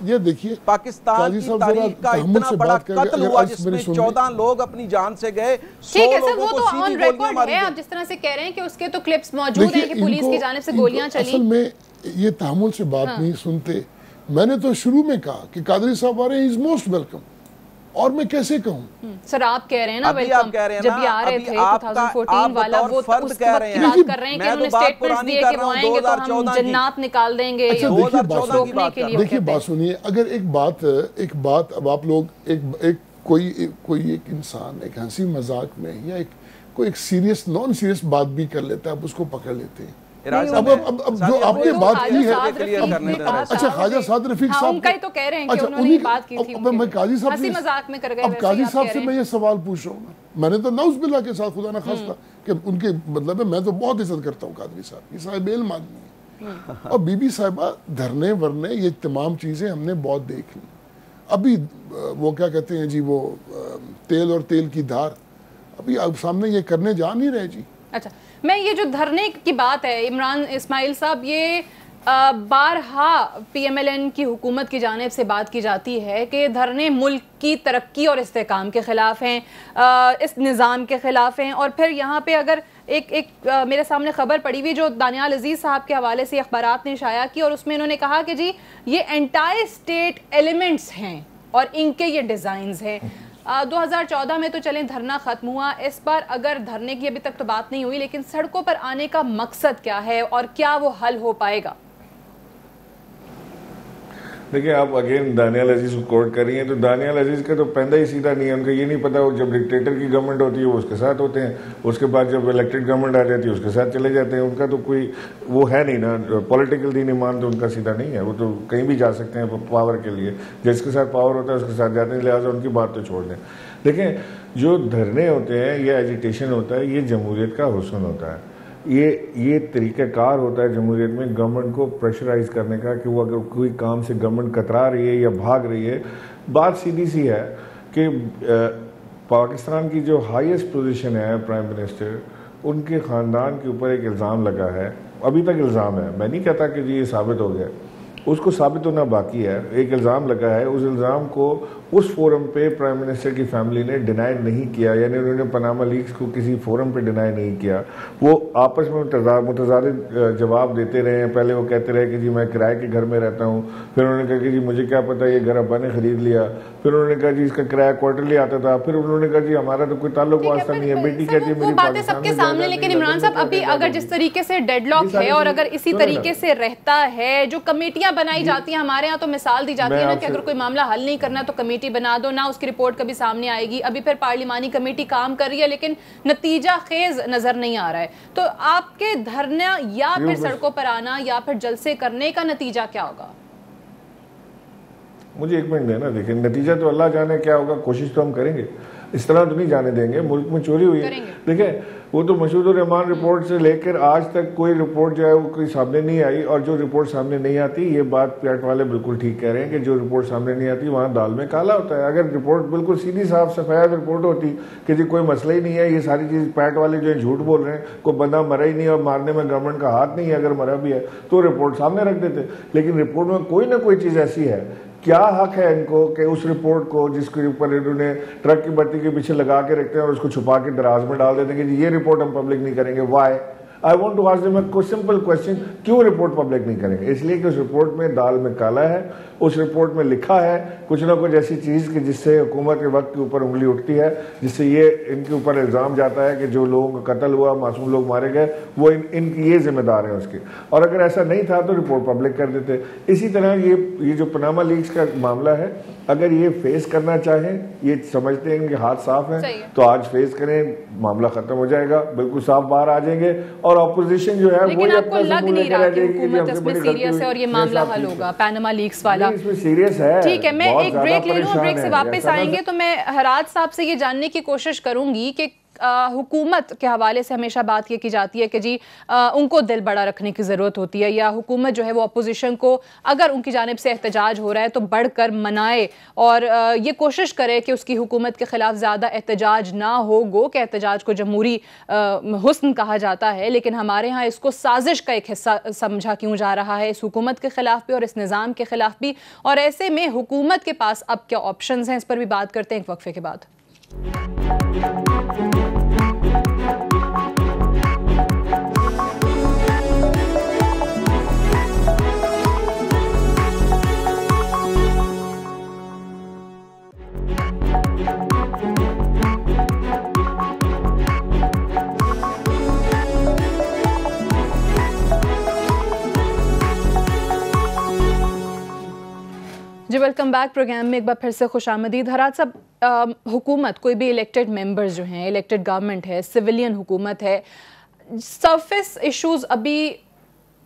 ये देखिए पाकिस्तान की तारीख का इतना बड़ा कत्ल हुआ जिसमें 14 लोग अपनी जान से गए। ठीक है सर, वो तो ऑन रिकॉर्ड है। आप जिस तरह से कह रहे हैं कि उसके तो क्लिप्स मौजूद हैं कि पुलिस की जानिब से गोलियां चली। असल में ये तहम्मुल से बात नहीं सुनते। मैंने तो शुरू में कहा कि कादरी साहब आ रहे हैं, इज मोस्ट वेलकम, और मैं कैसे कहूं? सर आप कह रहे हैं ना वेलकम, जब भी आ रहे थे 2014 वाला, वो उस वक्त की बात कर रहे हैं कि उन्होंने स्टेटमेंट्स दिए कि वो आएंगे तो हम जन्नत निकाल देंगे। अच्छा देखिए बात सुनिए, अगर एक बात अब आप लोग कोई एक इंसान एक हंसी मजाक में या कोई एक सीरियस नॉन सीरियस बात भी कर लेता है, अब उसको पकड़ लेते हैं। अब जो आपने बात की है, अच्छा ख्वाजा साद रफीक साहब उनका ही तो कह रहे हैं कि उन्होंने बात की थी, मैं काजी साहब से मजाक में कर गए। अब काजी साहब से मैं ये सवाल पूछ रहा हूँ ना, मैंने तो नाउज़ुबिल्लाह के साथ खुदा ना खास्ता कि उनके मतलब मैं तो बहुत इज्जत करता हूँ कादरी साहब, ये साहिब इल्म आदमी है। और बीबी साहिबा धरने वरने ये तमाम चीज़ें हमने बहुत देख ली। अभी वो क्या कहते हैं जी, वो तेल और तेल की धार अभी आप सामने ये करने जा नहीं रहे जी। अच्छा, मैं ये जो धरने की बात है, इमरान इस्माइल साहब, ये बारहा PMLN की हुकूमत की जानिब से बात की जाती है कि धरने मुल्क की तरक्की और इस्तेहकाम के ख़िलाफ़ हैं, इस निज़ाम के ख़िलाफ़ हैं। और फिर यहाँ पे अगर एक मेरे सामने ख़बर पड़ी हुई जो दानियाल अजीज़ साहब के हवाले से अखबारात ने शाया की, और उसमें इन्होंने कहा कि जी ये एंटायर स्टेट एलिमेंट्स हैं और इनके ये डिज़ाइंस हैं। 2014 में तो चलें धरना ख़त्म हुआ, इस बार अगर धरने की अभी तक तो बात नहीं हुई, लेकिन सड़कों पर आने का मकसद क्या है और क्या वो हल हो पाएगा? देखिए, आप अगेन दानियाल अजीज को कोट कर रही हैं, तो दानियाल अजीज का तो पैदा ही सीधा नहीं है। उनको ये नहीं पता, वो जब डिक्टेटर की गवर्नमेंट होती है वो उसके साथ होते हैं, उसके बाद जब इलेक्टेड गवर्नमेंट आ जाती है उसके साथ चले जाते हैं। उनका तो कोई वो है नहीं ना, पॉलिटिकल दीन ईमान तो उनका सीधा नहीं है। वो तो कहीं भी जा सकते हैं पावर के लिए, जिसके साथ पावर होता है उसके साथ जाते हैं, लिहाजा उनकी बात तो छोड़ दें। देखें, जो धरने होते हैं या एजिटेशन होता है, ये जमहूरियत का हुस्न होता है। ये तरीक़ाकार होता है जमहूरियत में गवर्नमेंट को प्रेशराइज करने का कि वो अगर कोई काम से गवर्नमेंट कतरा रही है या भाग रही है। बात सीधी सी है कि पाकिस्तान की जो हाईएस्ट पोजीशन है प्राइम मिनिस्टर, उनके ख़ानदान के ऊपर एक इल्ज़ाम लगा है, अभी तक इल्ज़ाम है, मैं नहीं कहता कि जी ये साबित हो गया, उसको साबित होना बाकी है। एक इल्ज़ाम लगा है, उस इल्ज़ाम को उस फोरम पे प्राइम मिनिस्टर की फैमिली ने डिनाई नहीं किया, यानी उन्होंने पनामा लीक्स को किसी फोरम पे डिनाई नहीं किया। वो आपस में मुतज़ारिद जवाब देते रहे हैं। पहले वो कहते रहे कि जी मैं किराए के घर में रहता हूँ, फिर उन्होंने कहा कि जी मुझे क्या पता ये घर अब्बा ने ख़रीद लिया, फिर उन्होंने कहा जी इसका किराया क्वार्टरली आता था, फिर उन्होंने कहा जी हमारा तो कोई ताल्लुक वास्ता नहीं है, बेटी कहती है मेरी बातें सबके सामने। लेकिन इमरान साहब, अभी अगर जिस तरीके से डेडलॉक है और अगर इसी तरीके से रहता है, जो कमेटियां बनाई जाती हैं, हमारे यहाँ तो मिसाल दी जाती है ना कि अगर कोई मामला हल नहीं करना तो कमेटी बना दो, ना उसकी रिपोर्ट कभी सामने आएगी। अभी फिर पार्लिमानी कमेटी काम कर रही है लेकिन नतीजा खेज नजर नहीं आ रहा है। तो आपके धरना या फिर सड़कों पर आना या फिर जलसे करने का नतीजा क्या होगा? मुझे एक मिनट देना। देखिए, नतीजा तो अल्लाह जाने क्या होगा, कोशिश तो हम करेंगे। इस तरह तो नहीं जाने देंगे, मुल्क में चोरी हुई है। देखिए वो तो मसूद रहमान रिपोर्ट से लेकर आज तक कोई रिपोर्ट जो है वो कोई सामने नहीं आई, और जो रिपोर्ट सामने नहीं आती, ये बात पैट वाले बिल्कुल ठीक कह रहे हैं कि जो रिपोर्ट सामने नहीं आती वहाँ दाल में काला होता है। अगर रिपोर्ट बिल्कुल सीधी साफ सफेद रिपोर्ट होती कि जी कोई मसला ही नहीं है, ये सारी चीज़ पैट वाले जो है झूठ बोल रहे हैं, कोई बंदा मरा ही नहीं और मारने में गवर्नमेंट का हाथ नहीं है, अगर मरा भी है तो रिपोर्ट सामने रख देते। लेकिन रिपोर्ट में कोई ना कोई चीज़ ऐसी है, क्या हक है इनको कि उस रिपोर्ट को जिसके ऊपर इन्होंने ट्रक की बत्ती के पीछे लगा के रखते हैं और उसको छुपा के दराज में डाल देते हैं कि ये रिपोर्ट हम पब्लिक नहीं करेंगे। Why? I want to ask them a simple question, क्यों रिपोर्ट पब्लिक नहीं करेंगे? इसलिए कि उस रिपोर्ट में दाल में काला है, उस रिपोर्ट में लिखा है कुछ ना कुछ ऐसी चीज़ कि जिससे हुकूमत के वक्त के ऊपर उंगली उठती है, जिससे ये इनके ऊपर इल्ज़ाम जाता है कि जो लोगों का कत्ल हुआ, मासूम लोग मारे गए, वो इनकी ये जिम्मेदार हैं उसके। और अगर ऐसा नहीं था तो रिपोर्ट पब्लिक कर देते। इसी तरह ये जो पनामा लीक्स का मामला है, अगर ये फेस करना चाहें, ये समझते हैं कि हाथ साफ है तो आज फेस करें, मामला खत्म हो जाएगा, बिल्कुल साफ बाहर आ जाएंगे और ऑपोजिशन जो है वो आपको लग नहीं रहा कि हुकूमत इसमें सीरियस है और ये मामला हल होगा पनामा लीक्स वाला? इसमें सीरियस है। ठीक है, मैं एक ब्रेक ले लूं, ब्रेक से वापस आएंगे तो मैं हराज साहब से ये जानने की कोशिश करूंगी कि हुकूमत के हवाले से हमेशा बात ये की जाती है कि जी उनको दिल बड़ा रखने की ज़रूरत होती है, या हुकूमत जो है वो अपोजिशन को अगर उनकी जानिब से एहतजाज हो रहा है तो बढ़कर मनाए और ये कोशिश करे कि उसकी हुकूमत के ख़िलाफ़ ज़्यादा एहतजाज ना हो। गो कि एहतजाज को जमहूरी हुस्न कहा जाता है, लेकिन हमारे यहाँ इसको साजिश का एक हिस्सा समझा क्यों जा रहा है, इस हुकूमत के ख़िलाफ़ भी और इस निज़ाम के ख़िलाफ़ भी। और ऐसे में हुकूमत के पास अब क्या ऑप्शंस हैं, इस पर भी बात करते हैं एक वक्फे के बाद। जी वेलकम बैक प्रोग्राम में एक बार फिर से खुशामदीद। हराज साहब, हुकूमत, कोई भी इलेक्टेड मेंबर्स जो हैं, इलेक्टेड गवर्नमेंट है, सिविलियन हुकूमत है, सरफेस इश्यूज अभी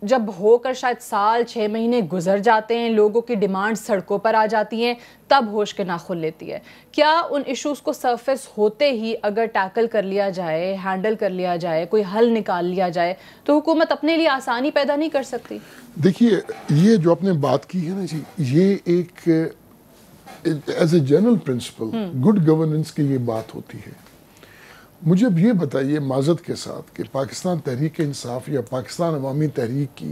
जब होकर शायद साल 6 महीने गुजर जाते हैं, लोगों की डिमांड सड़कों पर आ जाती हैं, तब होश के नाखुन लेती है। क्या उन इश्यूज को सरफेस होते ही अगर टैकल कर लिया जाए, हैंडल कर लिया जाए, कोई हल निकाल लिया जाए, तो हुकूमत अपने लिए आसानी पैदा नहीं कर सकती? देखिए, ये जो आपने बात की है ना जी, ये एक as a general principle good governance की ये बात होती है। मुझे अब ये बताइए माजत के साथ कि पाकिस्तान तहरीक इंसाफ या पाकिस्तान अवामी तहरीक की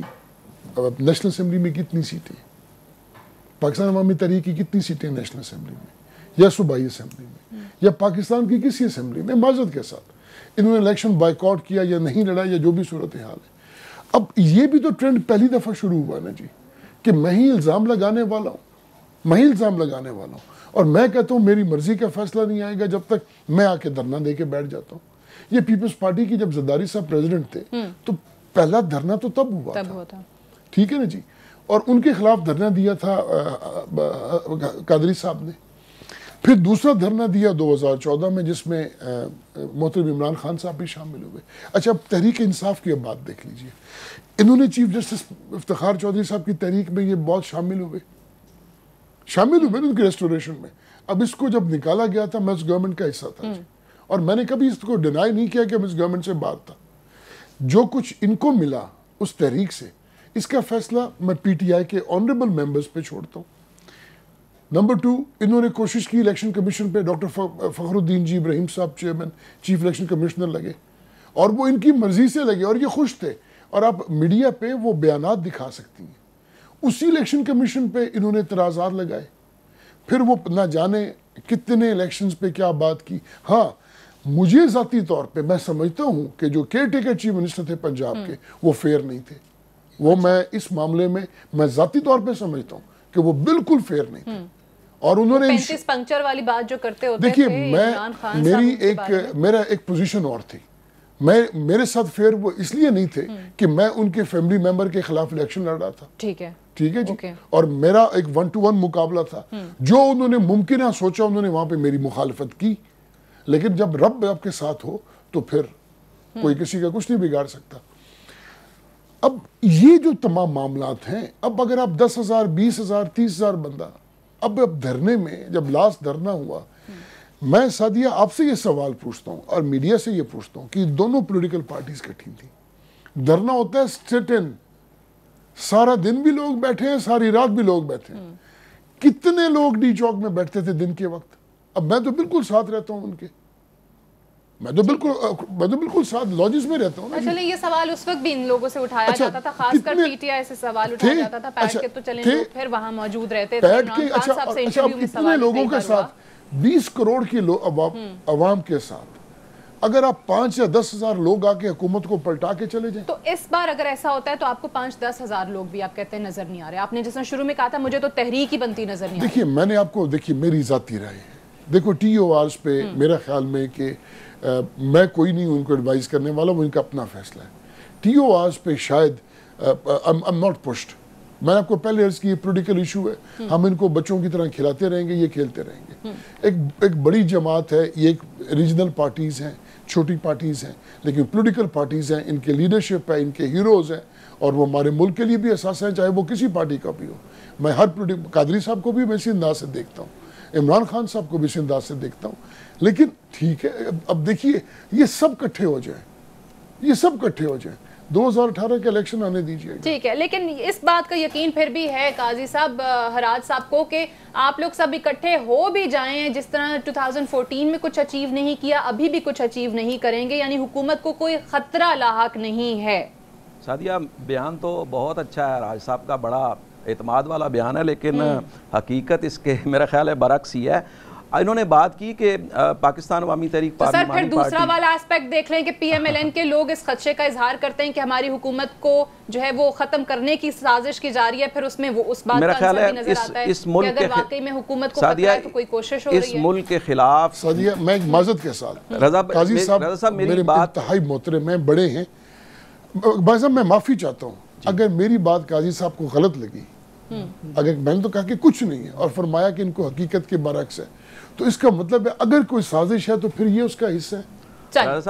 नेशनल असेंबली में कितनी सीटें? पाकिस्तान अवामी तहरीक की कितनी सीटें नेशनल असेंबली में या सूबाई असेंबली में या पाकिस्तान की किसी असेंबली में? माजत के साथ इन्होंने इलेक्शन बायकॉट किया या नहीं लड़ा या जो भी सूरत हाल है। अब ये भी तो ट्रेंड पहली दफ़ा शुरू हुआ ना जी कि मैं ही इल्ज़ाम लगाने वाला हूँ, मैं ही इल्ज़ाम लगाने वाला हूँ, और मैं कहता हूँ मेरी मर्जी का फैसला नहीं आएगा जब तक मैं आके धरना दे के बैठ जाता हूँ। ये पीपल्स पार्टी की जब जरदारी साहब प्रेसिडेंट थे तो पहला धरना तो तब हुआ था, ठीक है ना जी, और उनके खिलाफ धरना दिया था कादरी साहब ने। फिर दूसरा धरना दिया 2014 में जिसमें मोहतरम इमरान खान साहब भी शामिल हुए। अच्छा, अब तहरीक इंसाफ की अब बात देख लीजिए, इन्होंने चीफ जस्टिस इफ्तिखार चौधरी साहब की तहरीक में ये बहुत शामिल हुए उनके रेस्टोरेशन में। अब इसको जब निकाला गया था, मैं उस गवर्नमेंट का हिस्सा था और मैंने कभी इसको डिनाई नहीं किया कि मैं इस गवर्नमेंट से बात था। जो कुछ इनको मिला उस तहरीक से, इसका फैसला मैं पीटीआई के ऑनरेबल मेंबर्स पे छोड़ता हूँ। नंबर 2, इन्होंने कोशिश की इलेक्शन कमीशन पे, डॉक्टर फखरुद्दीन जी इब्राहिम साहब चेयरमैन चीफ इलेक्शन कमिश्नर लगे और वो इनकी मर्जी से लगे और ये खुश थे, और आप मीडिया पे वो बयानात दिखा सकती हैं। उसी इलेक्शन कमीशन पे इन्होंने इतराज़ात लगाए, फिर वो ना जाने कितने इलेक्शंस पे क्या बात की। हाँ, मुझे ज़ाती तौर पे मैं समझता हूँ कि जो केयर टेकर चीफ मिनिस्टर थे पंजाब के, वो फेयर नहीं थे। वो मैं इस मामले में मैं ज़ाती तौर पे समझता हूँ कि वो बिल्कुल फेयर नहीं थे। और उन्होंने 35 पंक्चर वाली बात जो करते होते देखिए, मैं मेरा एक पोजीशन और थी, मेरे साथ फेयर वो इसलिए नहीं थे कि मैं उनके फैमिली मेंबर के खिलाफ इलेक्शन लड़ रहा था। ठीक है जी, और मेरा एक 1-to-1 मुकाबला था। जो उन्होंने मुमकिन सोचा उन्होंने वहां पे मेरी मुखालफत की, लेकिन जब रब आपके साथ हो तो फिर कोई किसी का कुछ नहीं बिगाड़ सकता। अब ये जो तमाम मामलात हैं, अब अगर आप 10,000, 20,000, 30,000 बंदा अब धरने में, जब लास्ट धरना हुआ, मैं सादिया आपसे ये सवाल पूछता हूँ और मीडिया से ये पूछता हूँ कि दोनों पॉलिटिकल पार्टीज इकट्ठी थी, धरना होता है स्ट्रेट इन, सारा दिन भी लोग बैठे हैं, सारी रात भी लोग बैठे हैं, कितने लोग डी चौक में बैठते थे दिन के वक्त? अब मैं तो बिल्कुल साथ रहता हूँ उनके, मैं तो बिल्कुल साथ लॉजिस में रहता हूँ। चले ये सवाल उस वक्त भी इन लोगों से उठाया जाता था, खासकर पीटीआई से सवाल उठाया जाता था। पैट के तो चले लोग फिर वहां मौजूद रहते थे। अच्छा, कितने लोगों के साथ, 20 करोड़ की अवाम के साथ अगर आप 5 या 10 हजार लोग आके हुकूमत को पलटा के चले जाए, तो इस बार अगर ऐसा होता है तो आपको 5-10 हजार लोग भी आप कहते हैं नजर नहीं आ रहे। आपने जैसा शुरू में कहा था मुझे तो तहरीक ही बनती नजर नहीं आ रही। देखिए मैंने आपको, देखिए मेरी जाती राय है, देखो TORs पे मेरा ख्याल में कि मैं कोई नहीं उनको एडवाइस करने वाला, वो इनका अपना फैसला है। TORs पे शायद आई एम नॉट पुश्ड, मैंने आपको पहले अर्ज की पॉलिटिकल इशू है, हम इनको बच्चों की तरह खिलाते रहेंगे, ये खेलते रहेंगे। एक बड़ी जमात है, ये एक रीजनल पार्टीज हैं, छोटी पार्टीज हैं, लेकिन पॉलिटिकल पार्टीज हैं, इनके लीडरशिप है, इनके हीरोज हैं, और वो हमारे मुल्क के लिए भी असास है, चाहे वो किसी पार्टी का भी हो। मैं हर कादरी साहब को भी मैं इसी अंदाज से देखता हूँ, इमरान खान साहब को भी इसी अंदाज से देखता हूँ, लेकिन ठीक है अब देखिए ये सब इकट्ठे हो जाए, ये सब इकट्ठे हो जाए, 2018 के इलेक्शन आने दीजिए। ठीक है, लेकिन इस बात का यकीन फिर भी है काजी साहब, हराज साहब को, कि आप लोग सब इकट्ठे हो भी जाएं, जिस तरह 2014 में कुछ अचीव नहीं किया अभी भी कुछ अचीव नहीं करेंगे, यानी हुकूमत को कोई खतरा लाहक नहीं है। सादिया बयान तो बहुत अच्छा है, राज साहब का बड़ा एतमाद वाला बयान है, लेकिन हकीकत इसके मेरा ख्याल है बरक्स ही है। इन्होंने बात की कि पाकिस्तान अवामी तहरीक तो सर फिर दूसरा वाला एस्पेक्ट देख लें कि PMLN के लोग इस खदशे का इजहार करते हैं कि हमारी हुकूमत को जो है वो खत्म करने की साजिश की जा रही है, फिर उसमें वो उस बात का असर भी नजर आता है इस मुल्क कि अगर वाकई में हुकूमत को खतरा है तो कोई कोशिश हो रही है इस मुल्क के खिलाफ। सादिया मैं माजरत के साथ, काजी साहब मेरी बात इंतहाई मोहतरम हैं, बड़े हैं, भाई साहब मैं माफी चाहता हूँ अगर मेरी बात काजी साहब को गलत लगी, अगर मैंने तो कहा कि कुछ नहीं है और फरमाया कि इनको हकीकत के बरक्स है, तो इसका मतलब है अगर कोई साजिश है तो फिर ये उसका हिस्सा है।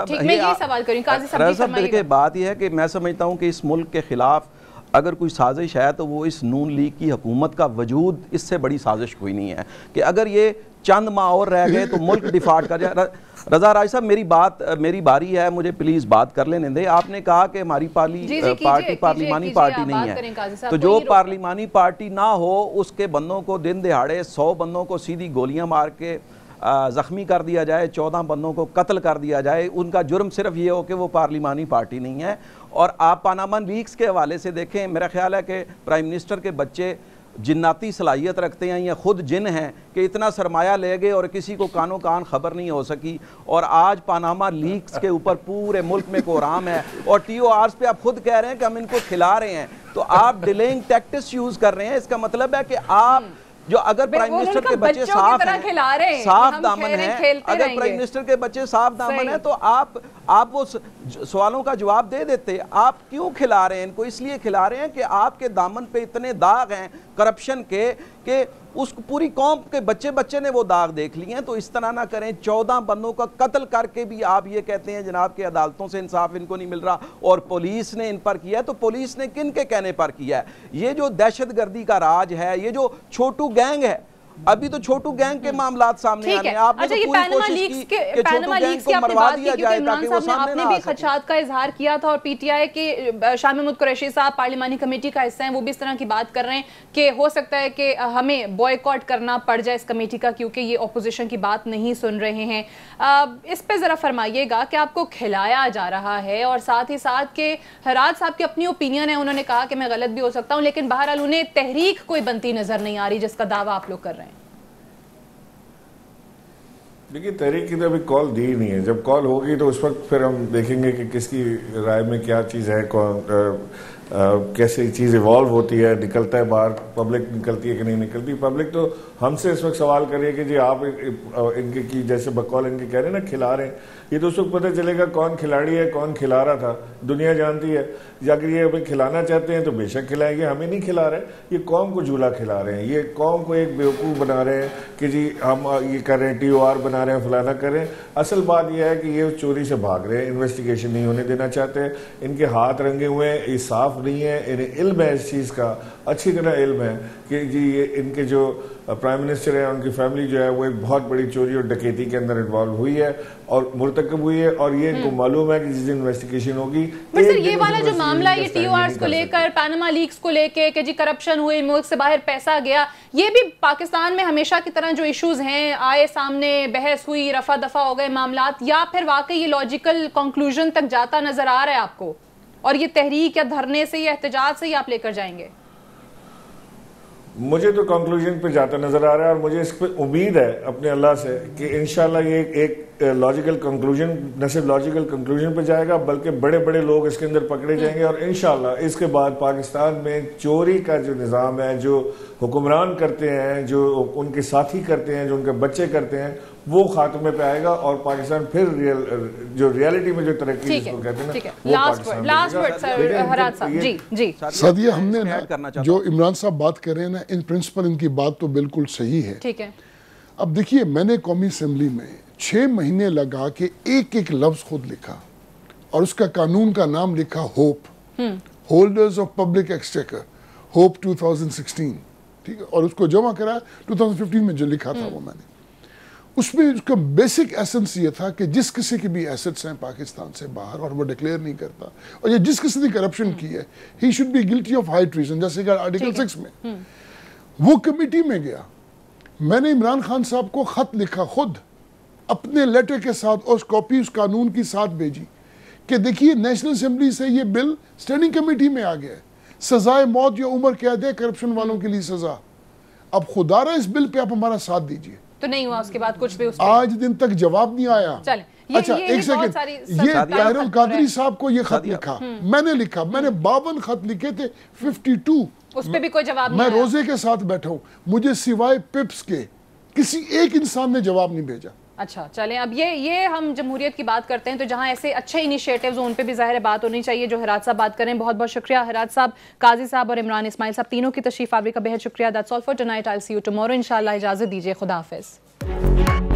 ठीक, मैं ये सवाल करूं काजी साहब, देखिए बात यह है कि मैं समझता हूं कि इस मुल्क के खिलाफ अगर कोई साजिश है तो वो इस नून लीग की हुकूमत का वजूद, इससे बड़ी साजिश कोई नहीं है कि अगर ये चंद माह और रह गए तो मुल्क डिफॉल्ट कर जाए। रजा राज साहब मेरी बारी है, मुझे प्लीज बात कर लेने दें। आपने कहा कि हमारी पार्टी पार्लिमानी पार्टी नहीं है, तो जो पार्लिमानी पार्टी ना हो उसके बंदों को दिन दिहाड़े 100 बंदों को सीधी गोलियां मार के जख्मी कर दिया जाए, 14 बंदों को कत्ल कर दिया जाए, उनका जुर्म सिर्फ ये हो कि वो पार्लिमानी पार्टी नहीं है। और आप पानामा लीक्स के हवाले से देखें, मेरा ख्याल है कि प्राइम मिनिस्टर के बच्चे जिन्नाती सलाहियत रखते हैं या खुद जिन हैं कि इतना सरमाया ले गए और किसी को कानो कान खबर नहीं हो सकी, और आज पानामा लीक्स के ऊपर पूरे मुल्क में कोराम है। और TORs पे आप खुद कह रहे हैं कि हम इनको खिला रहे हैं, तो आप डिलेइंग टैक्टिक्स यूज कर रहे हैं। इसका मतलब है कि आप जो अगर प्राइम मिनिस्टर के बच्चे साफ दामन है, अगर प्राइम मिनिस्टर के बच्चे साफ दामन है तो आप वो सवालों का जवाब दे देते। आप क्यों खिला रहे हैं इनको? इसलिए खिला रहे हैं कि आपके दामन पे इतने दाग हैं करप्शन के उस पूरी कौम के बच्चे ने वो दाग देख लिए हैं। तो इस तरह ना करें, 14 बंदों का कत्ल करके भी आप ये कहते हैं जनाब कि अदालतों से इंसाफ इनको नहीं मिल रहा और पुलिस ने इन पर किया है। तो पुलिस ने किन के कहने पर किया है? ये जो दहशतगर्दी का राज है, ये जो छोटू गैंग है, अभी तो छोटू गैंग के मामलात सामने आ रहे हैं। आपने तो पूरी कोशिश की कि छोटू गैंग को मरवा दिया जाए ताकि वो सामने ना आ सके। खदशात का इजहार किया था और PTI के शाह महमूद कुरैशी साहब पार्लिमानी कमेटी का हिस्सा हैं, वो भी इस तरह की बात कर रहे हैं कि हो सकता है कि हमें बॉयकॉट करना पड़ जाए इस कमेटी का क्योंकि ये ऑपोजिशन की बात नहीं सुन रहे हैं। इस पे जरा फरमाइएगा कि आपको खिलाया जा रहा है, और साथ ही साथ के हराज साहब की अपनी ओपिनियन है, उन्होंने कहा कि मैं गलत भी हो सकता हूँ, लेकिन बहरहाल उन्हें तहरीक कोई बनती नजर नहीं आ रही जिसका दावा आप लोग कर रहे हैं। देखिए तहरीक की तो अभी कॉल दी नहीं है, जब कॉल होगी तो उस वक्त फिर हम देखेंगे कि किसकी राय में क्या चीज़ है, कैसे चीज़ इवॉल्व होती है, निकलता है बाहर, पब्लिक निकलती है कि नहीं निकलती। पब्लिक तो हमसे इस वक्त सवाल कर रही है कि जी आप इनके की जैसे बकौल इनके कह रहे हैं ना खिला रहे हैं, ये तो उस वक्त पता चलेगा कौन खिलाड़ी है कौन खिला रहा था, दुनिया जानती है। अगर ये अभी खिलाना चाहते हैं तो बेशक खिलाएंगे, हमें नहीं खिला रहे, ये कौम को झूला खिला रहे हैं, ये कौम को एक बेवकूफ़ बना रहे हैं कि जी हम ये कर रहे हैं, TOR बना रहे हैं, फलाना कर रहे हैं। असल बात यह है कि ये चोरी से भाग रहे हैं, इन्वेस्टिगेशन नहीं होने देना चाहते, इनके हाथ रंगे हुए हैं, ये साफ नहीं है, इन्हें इल्म है इस चीज़ का, अच्छी तरह इल्म है कि जी ये इनके जो प्राइम मिनिस्टर है, उनकी फैमिली जो है वो एक बहुत बड़ी चोरी और डकैती के अंदर इन्वॉल्व हुई है और मुर्तकब हुई है, और ये इनको मालूम है कि जिस दिन इन्वेस्टिगेशन होगी। बट सर ये वाला जो मामला है, ये TORs को लेकर, पैनामा लीक्स को लेकर कि जी करप्शन हुई, मुल्क से बाहर पैसा गया, ये भी पाकिस्तान में हमेशा की तरह जो इश्यूज हैं आए सामने, बहस हुई, रफा दफा हो गए मामलात, या फिर वाकई ये लॉजिकल कंक्लूजन तक जाता नजर आ रहा है आपको, और ये तहरीक या धरने से या एहतजाज से ही आप लेकर जाएंगे? मुझे तो कंक्लूजन पे जाता नजर आ रहा है, और मुझे इस पे उम्मीद है अपने अल्लाह से कि इंशाल्लाह ये एक लॉजिकल कंक्लूजन, न सिर्फ लॉजिकल कंक्लूजन पे जाएगा बल्कि बड़े बड़े लोग इसके अंदर पकड़े जाएंगे, और इंशाल्लाह इसके बाद पाकिस्तान में चोरी का जो निज़ाम है, जो हुक्मरान करते हैं, जो उनके साथी करते हैं, जो उनके बच्चे करते हैं, वो खात्मे पे आएगा, और पाकिस्तान फिर जो रियलिटी में जो तरक्की जिसको कहते हैं ना, लास्ट वर्ड सर हराज साहब। जी जी सादिया, हमने ना जो इमरान साहब बात कर रहे हैं ना, इन प्रिंसिपल इनकी बात तो बिल्कुल सही है। ठीक है। अब देखिए, मैंने कौमी असेंबली में 6 महीने लगा के एक एक लफ्ज खुद लिखा, और उसका कानून का नाम लिखा hope, holders of public exchequer, hope 2016, ठीक है, और उसको जमा करा 2015 में जो लिखा था वो मैंने। उसमें उसका बेसिक एसेंस ये था कि जिस किसी के भी एसेट्स हैं पाकिस्तान से बाहर और वो डिक्लेयर नहीं करता, और ये जिस किसी ने करप्शन की है, he should be guilty of high treason, जैसे कि आर्टिकल 6 में। वो कमेटी में गया, मैंने इमरान खान साहब को खत लिखा खुद अपने लेटर के साथ, और उस कॉपी उस कानून की साथ भेजी कि देखिए नेशनल असेंबली से ये बिल स्टैंडिंग कमेटी में आ गया है, सजाए मौत या उम्र कैद है करप्शन वालों के लिए सजा, अब खुदारा इस बिल पे आप हमारा साथ दीजिए। तो नहीं हुआ उसके बाद कुछ भी, उस आज दिन तक जवाब नहीं आया। अच्छा एक सेकंड, ये ताहिरुल कादरी साहब को ये खत लिखा, मैंने लिखा, मैंने 52 खत लिखे थे, 52 उस पे भी कोई जवाब नहीं मैं आया। रोजे के साथ बैठा हूं, मुझे सिवाय पिप्स के किसी एक इंसान ने जवाब नहीं भेजा। अच्छा चलें, अब ये हम जमहूरियत की बात करते हैं, तो जहां ऐसे अच्छे इनिशिएटिव्स उन पे भी जाहिर है बात होनी चाहिए, जो हराज साहब बात करें। बहुत बहुत शुक्रिया हराज साहब, काजी साहब और इमरान इस्माइल साहब, तीनों की तशरीफ आवरी का बेहद शुक्रिया। That's all for tonight, I will see you tomorrow इंशाल्लाह। इजाजत दीजिए, खुदा हाफिज।